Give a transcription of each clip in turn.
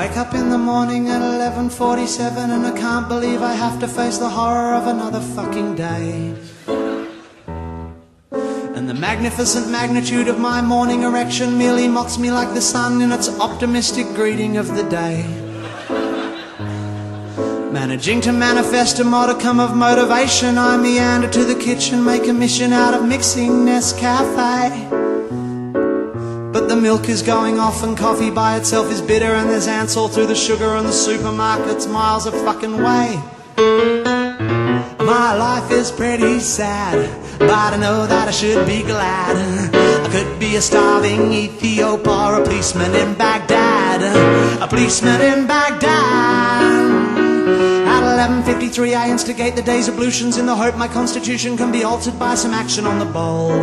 wake up in the morning at 11:47 and I can't believe I have to face the horror of another fucking day. And the magnificent magnitude of my morning erection merely mocks me like the sun in its optimistic greeting of the day. Managing to manifest a modicum of motivation, I meander to the kitchen, make a mission out of mixing Nescafe. But the milk is going off and coffee by itself is bitter, and there's ants all through the sugar and the supermarket's miles a fucking way. My life is pretty sad, but I know that I should be glad. I could be a starving Ethiop or a policeman in Baghdad. A policeman in Baghdad. At 11:53 I instigate the day's ablutions in the hope my constitution can be altered by some action on the bowl.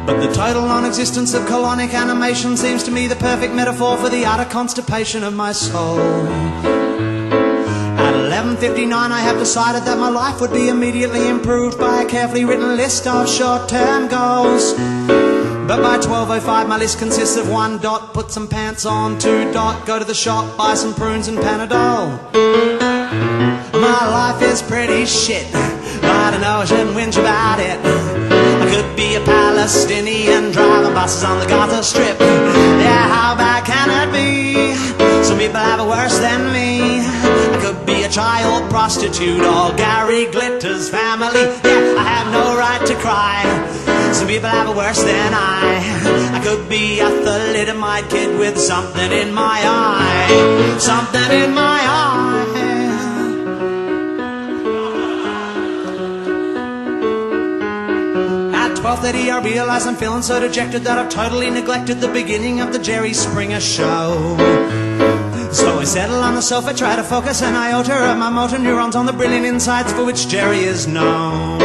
But the total non-existence of colonic animation seems to me the perfect metaphor for the utter constipation of my soul. At 11:59 I have decided that my life would be immediately improved by a carefully written list of short-term goals. But by 12:05 my list consists of 1. Put some pants on, 2. Go to the shop, buy some prunes and Panadol. My life is pretty shit, but I know I shouldn't whinge about it. I could be a Palestinian driving buses on the Gaza Strip. Yeah, how bad can it be? Some people have it worse than me. I could be a child prostitute or Gary Glitter's family. Yeah, I have no right to cry. Some people have it worse than I could be a thalidomide kid with something in my eye. Something in my eye. At 12:30 I realize I'm feeling so dejected that I've totally neglected the beginning of the Jerry Springer show. So I settle on the sofa, try to focus an iota of my motor neurons on the brilliant insights for which Jerry is known.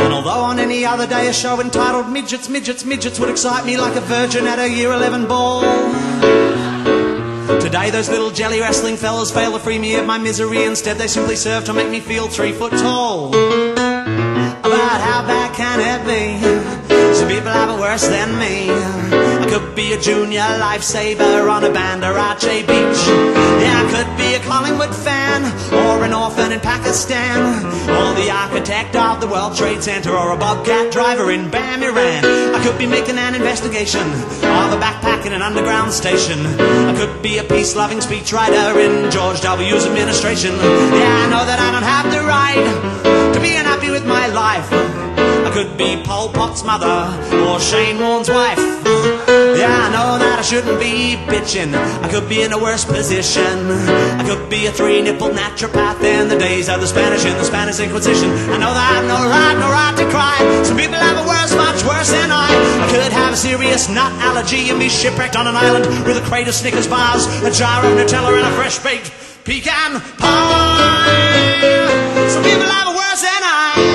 And although on any other day a show entitled Midgets, Midgets, Midgets would excite me like a virgin at a year 11 ball, today those little jelly wrestling fellas fail to free me of my misery. Instead they simply serve to make me feel 3 foot tall. But how bad can it be? Some people have it worse than me. I could be a junior lifesaver on a Bandarache beach. Yeah, I could be a Collingwood fan or an orphan in Pakistan, or the architect of the World Trade Center, or a bobcat driver in Bam, Iran. I could be making an investigation of a backpack in an underground station. I could be a peace-loving speechwriter in George W.'s administration. Yeah, I know that I don't have the right to be unhappy with my life. I could be Pol Pot's mother or Shane Warne's wife. Yeah, I know that I shouldn't be bitching. I could be in a worse position. I could be a 3-nipple naturopath in the days of the Spanish in the Spanish Inquisition. I know that I have no right to cry. Some people have it worse, much worse than I could have a serious nut allergy and be shipwrecked on an island with a crate of Snickers bars, a jar of Nutella and a fresh-baked pecan pie. Some people have it worse than I.